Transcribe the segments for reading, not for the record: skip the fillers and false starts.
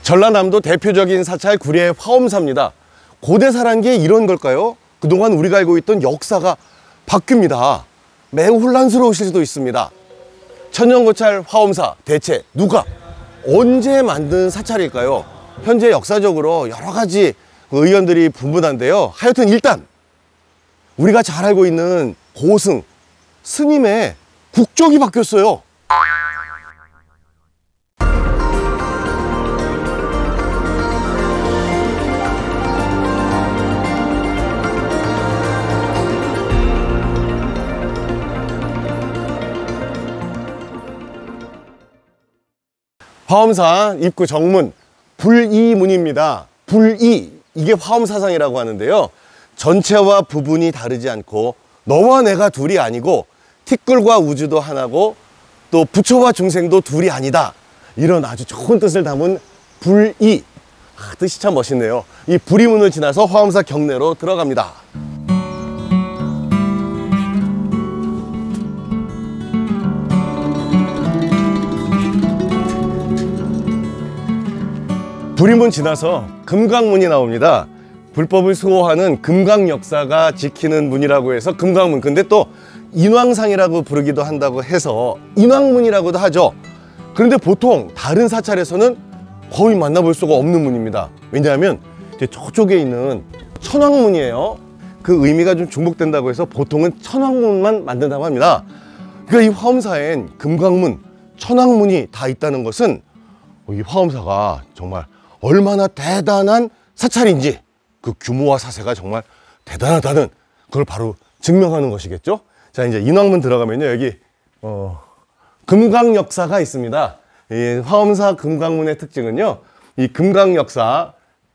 전라남도 대표적인 사찰 구례 화엄사입니다. 고대사란 게 이런 걸까요? 그동안 우리가 알고 있던 역사가 바뀝니다. 매우 혼란스러우실 수도 있습니다. 천년고찰 화엄사 대체 누가 언제 만든 사찰일까요? 현재 역사적으로 여러 가지 의견들이 분분한데요. 하여튼 일단 우리가 잘 알고 있는 고승 스님의 국적이 바뀌었어요. 화엄사 입구 정문 불이문입니다. 불이, 이게 화엄사상이라고 하는데요. 전체와 부분이 다르지 않고 너와 내가 둘이 아니고 티끌과 우주도 하나고 또 부처와 중생도 둘이 아니다, 이런 아주 좋은 뜻을 담은 불이. 뜻이 참 멋있네요. 이 불이문을 지나서 화엄사 경내로 들어갑니다. 불이문 지나서 금강문이 나옵니다. 불법을 수호하는 금강 역사가 지키는 문이라고 해서 금강문. 근데 또 인왕상이라고 부르기도 한다고 해서 인왕문이라고도 하죠. 그런데 보통 다른 사찰에서는 거의 만나볼 수가 없는 문입니다. 왜냐하면 저쪽에 있는 천왕문이에요. 그 의미가 좀 중복된다고 해서 보통은 천왕문만 만든다고 합니다. 그러니까 이 화엄사엔 금강문, 천왕문이 다 있다는 것은 이 화엄사가 정말 얼마나 대단한 사찰인지, 그 규모와 사세가 정말 대단하다는 그걸 바로 증명하는 것이겠죠. 자, 이제 인왕문 들어가면요, 여기 금강 역사가 있습니다. 이 화엄사 금강문의 특징은요, 이 금강 역사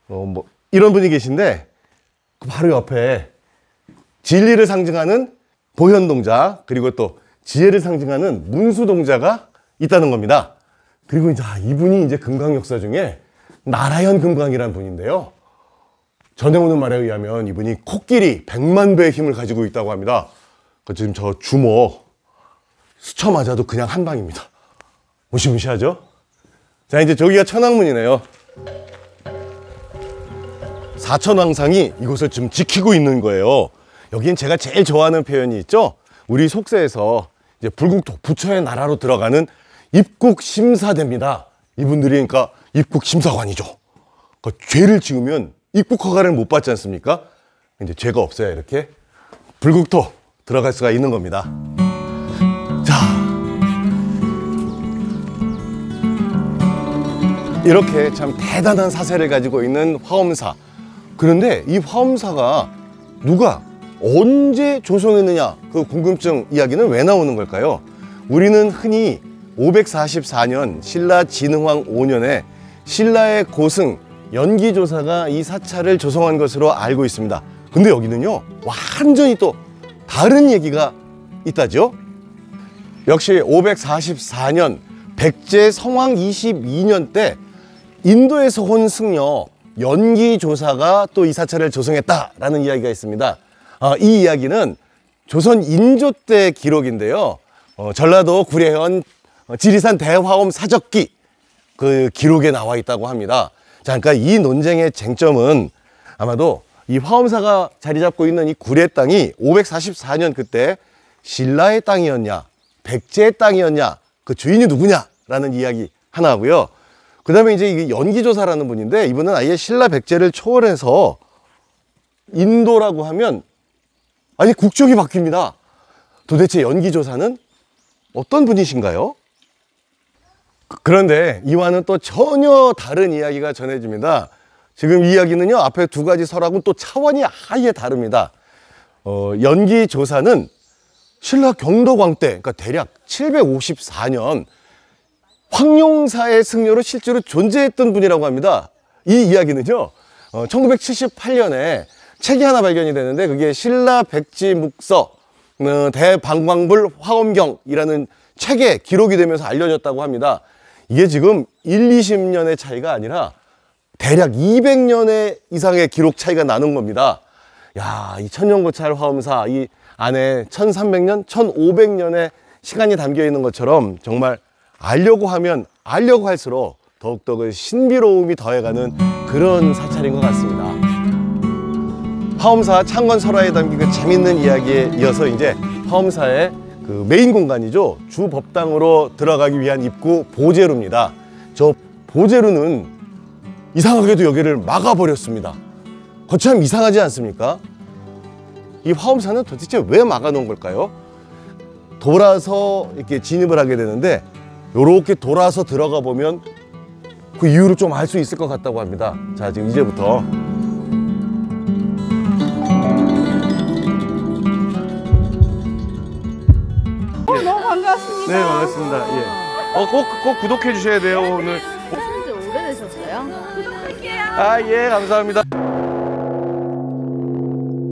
뭐 이런 분이 계신데 그 바로 옆에 진리를 상징하는 보현동자, 그리고 또 지혜를 상징하는 문수동자가 있다는 겁니다. 그리고 이제 이분이 이제 금강 역사 중에 나라현 금강이라는 분인데요. 전해 오는 말에 의하면 이분이 코끼리 100만 배의 힘을 가지고 있다고 합니다. 지금 저 주먹 스쳐 맞아도 그냥 한 방입니다. 무시무시하죠? 자, 이제 저기가 천왕문이네요. 사천왕상이 이곳을 지금 지키고 있는 거예요. 여긴 제가 제일 좋아하는 표현이 있죠. 우리 속세에서 이제 불국토, 부처의 나라로 들어가는 입국심사대입니다. 이분들이 그러니까 입국심사관이죠. 그러니까 죄를 지으면 입국 허가를 못 받지 않습니까? 이제 죄가 없어야 이렇게 불국토 들어갈 수가 있는 겁니다. 자, 이렇게 참 대단한 사세를 가지고 있는 화엄사. 그런데 이 화엄사가 누가 언제 조성했느냐, 그 궁금증 이야기는 왜 나오는 걸까요? 우리는 흔히 544년 신라 진흥왕 5년에 신라의 고승 연기조사가 이 사찰을 조성한 것으로 알고 있습니다. 근데 여기는요, 완전히 또 다른 얘기가 있다죠. 역시 544년 백제 성왕 22년 때 인도에서 온 승려 연기조사가 또 이 사찰을 조성했다라는 이야기가 있습니다. 이 이야기는 조선 인조 때 기록인데요. 전라도 구례현 지리산 대화엄 사적기 그 기록에 나와 있다고 합니다. 자, 그러니까 이 논쟁의 쟁점은 아마도 이 화엄사가 자리 잡고 있는 이 구례 땅이 544년 그때 신라의 땅이었냐, 백제의 땅이었냐, 그 주인이 누구냐라는 이야기 하나 하고요. 그 다음에 이제 이게 연기조사라는 분인데, 이분은 아예 신라 백제를 초월해서 인도라고 하면 아니 국적이 바뀝니다. 도대체 연기조사는 어떤 분이신가요? 그런데 이와는 또 전혀 다른 이야기가 전해집니다. 지금 이 이야기는요, 앞에 두 가지 설하고는 또 차원이 아예 다릅니다. 연기조사는 신라 경도광 때, 그러니까 대략 754년 황룡사의 승려로 실제로 존재했던 분이라고 합니다. 이 이야기는요, 1978년에 책이 하나 발견이 되는데, 그게 신라 백지묵서 대방광불 화엄경이라는 책에 기록이 되면서 알려졌다고 합니다. 이게 지금 20년의 차이가 아니라 대략 200년의 이상의 기록 차이가 나는 겁니다. 야, 이 천년고찰 화엄사 이 안에 1300년, 1500년의 시간이 담겨 있는 것처럼 정말 알려고 하면 알려고 할수록 더욱더 그 신비로움이 더해가는 그런 사찰인 것 같습니다. 화엄사 창건 설화에 담긴 그 재밌는 이야기에 이어서 이제 화엄사의 그 메인 공간이죠. 주 법당으로 들어가기 위한 입구 보제루입니다. 저 보제루는 이상하게도 여기를 막아버렸습니다. 거참 이상하지 않습니까? 이 화엄사는 도대체 왜 막아놓은 걸까요? 돌아서 이렇게 진입을 하게 되는데 이렇게 돌아서 들어가 보면 그 이유를 좀 알 수 있을 것 같다고 합니다. 자, 지금 이제부터 너무 반갑습니다. 네, 반갑습니다. 예. 꼭 구독해 주셔야 돼요, 오늘. 하신 지 오래되셨어요? 아, 예, 감사합니다.